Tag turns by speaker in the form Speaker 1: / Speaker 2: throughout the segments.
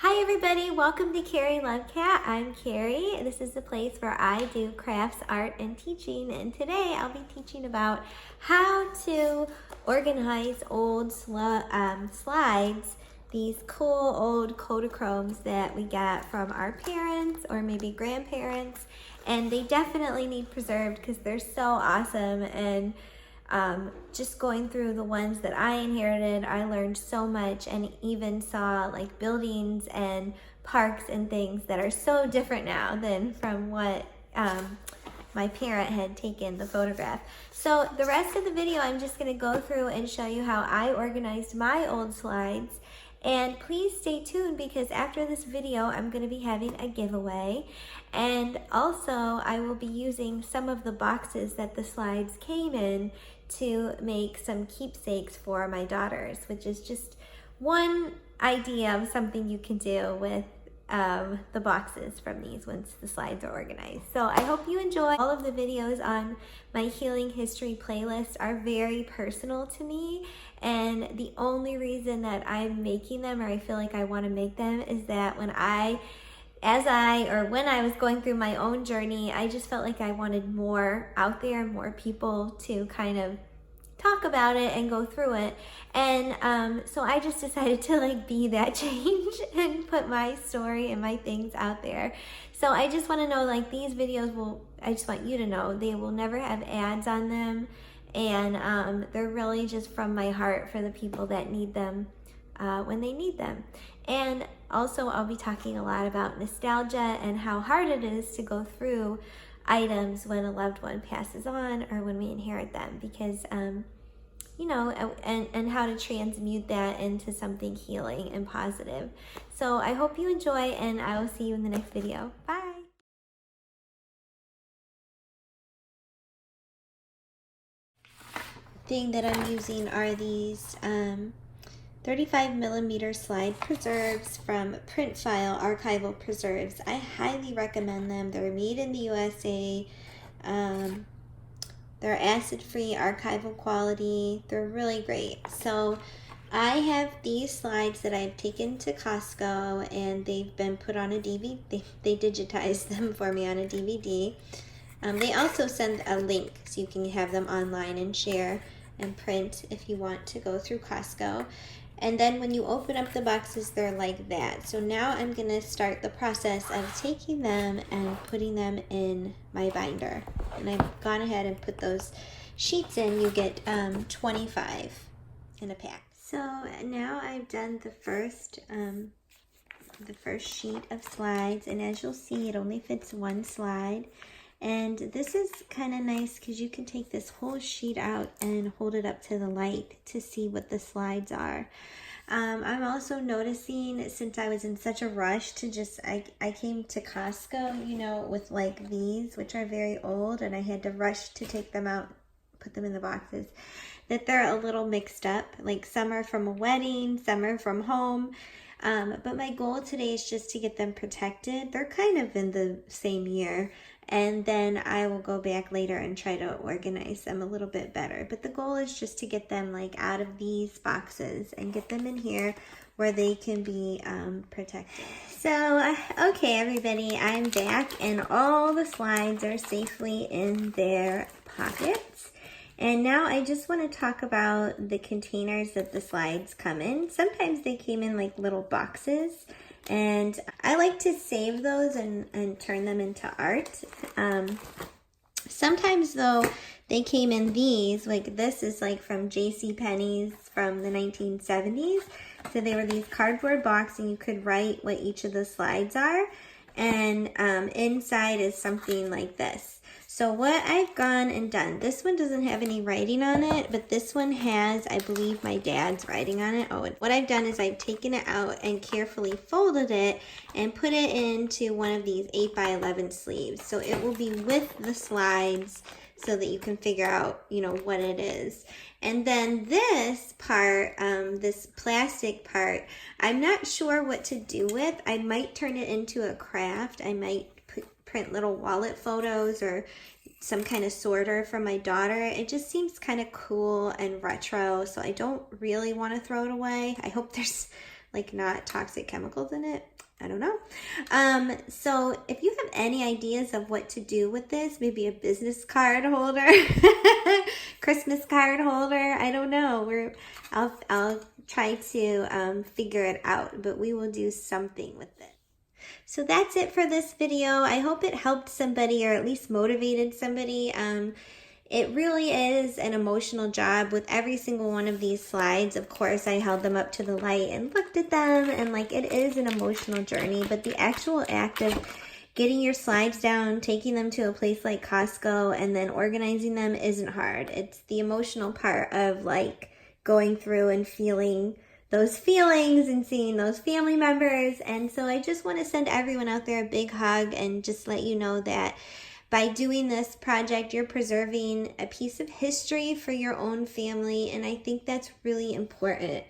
Speaker 1: Hi everybody, welcome to Kerry Love Cat. I'm Kerry. This is the place where I do crafts, art, and teaching, and today I'll be teaching about how to organize old slides, these cool old Kodachromes that we got from our parents or maybe grandparents, and they definitely need preserved because they're so awesome. And just going through the ones that I inherited, I learned so much and even saw like buildings and parks and things that are so different now than from what my parent had taken the photograph. So the rest of the video, I'm just going to go through and show you how I organized my old slides. And please stay tuned because after this video, I'm going to be having a giveaway. And also, I will be using some of the boxes that the slides came in to make some keepsakes for my daughters, which is just one idea of something you can do with the boxes from these once the slides are organized. So I hope you enjoy. All of the videos on my healing history playlist are very personal to me, and the only reason that I'm making them, or I feel like I want to make them, is that when I was going through my own journey, I just felt like I wanted more out there, more people to kind of talk about it and go through it. And so I just decided to like be that change and put my story and my things out there. So I just want to know, like, these videos I just want you to know they will never have ads on them, and they're really just from my heart for the people that need them when they need them. And also I'll be talking a lot about nostalgia and how hard it is to go through items when a loved one passes on or when we inherit them, because you know, and how to transmute that into something healing and positive. So I hope you enjoy, and I will see you in the next video. Bye. Thing that I'm using are these 35mm slide preserves from Printfile Archival Preserves. I highly recommend them. They're made in the USA. They're acid-free, archival quality. They're really great. So I have these slides that I've taken to Costco, and they've been put on a DVD. They digitized them for me on a DVD. They also send a link so you can have them online and share and print if you want to go through Costco. And then when you open up the boxes, they're like that. So now I'm going to start the process of taking them and putting them in my binder. And I've gone ahead and put those sheets in. You get 25 in a pack. So now I've done the first sheet of slides, and as you'll see, it only fits one slide. And this is kind of nice because you can take this whole sheet out and hold it up to the light to see what the slides are. I'm also noticing, since I was in such a rush to I came to Costco, you know, with like these, which are very old, and I had to rush to take them out, put them in the boxes, that they're a little mixed up. Like some are from a wedding, some are from home. But my goal today is just to get them protected. They're kind of in the same year. And then I will go back later and try to organize them a little bit better. But the goal is just to get them like out of these boxes and get them in here where they can be protected. So, okay everybody, I'm back and all the slides are safely in their pockets. And now I just want to talk about the containers that the slides come in. Sometimes they came in like little boxes, and I like to save those and turn them into art. Sometimes though, they came in these, like this is like from JCPenney's from the 1970s. So they were these cardboard boxes, and you could write what each of the slides are. And inside is something like this. So what I've gone and done, this one doesn't have any writing on it, but this one has, I believe, my dad's writing on it. Oh, and what I've done is I've taken it out and carefully folded it and put it into one of these 8x11 sleeves. So it will be with the slides so that you can figure out, you know, what it is. And then this part, this plastic part, I'm not sure what to do with. I might turn it into a craft. I might print little wallet photos or some kind of sorter for my daughter. It just seems kind of cool and retro, so I don't really want to throw it away. I hope there's like not toxic chemicals in it. I don't know. So if you have any ideas of what to do with this, maybe a business card holder, Christmas card holder, I don't know. I'll try to figure it out, but we will do something with it. So that's it for this video. I hope it helped somebody or at least motivated somebody. It really is an emotional job with every single one of these slides. Of course, I held them up to the light and looked at them, and like it is an emotional journey, but the actual act of getting your slides down, taking them to a place like Costco, and then organizing them isn't hard. It's the emotional part of like going through and feeling those feelings and seeing those family members. And so I just want to send everyone out there a big hug and just let you know that by doing this project, you're preserving a piece of history for your own family, and I think that's really important.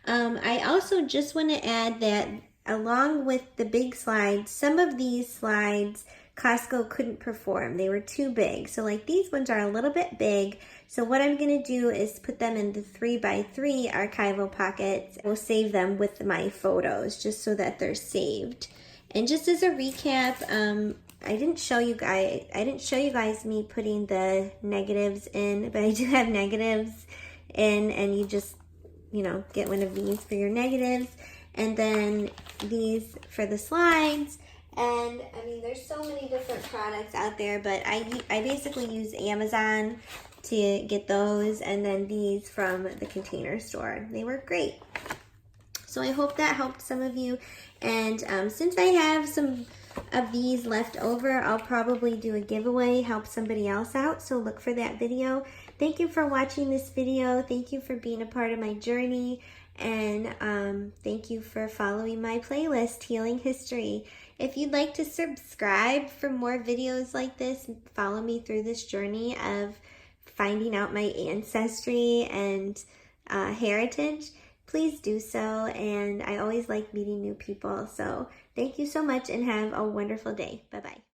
Speaker 1: I also just want to add that along with the big slides, some of these slides Costco couldn't perform. They were too big. So like these ones are a little bit big. So what I'm going to do is put them in the 3x3 archival pockets. We'll save them with my photos just so that they're saved. And just as a recap, I didn't show you guys me putting the negatives in, but I do have negatives in, and you just, get one of these for your negatives, and then these for the slides. And I mean, there's so many different products out there, but I basically use Amazon to get those, and then these from the Container Store. They were great. So I hope that helped some of you. And since I have some of these left over, I'll probably do a giveaway, help somebody else out. So look for that video. Thank you for watching this video. Thank you for being a part of my journey. And thank you for following my playlist, Healing History. If you'd like to subscribe for more videos like this, follow me through this journey of finding out my ancestry and heritage, please do so. And I always like meeting new people. So thank you so much and have a wonderful day. Bye-bye.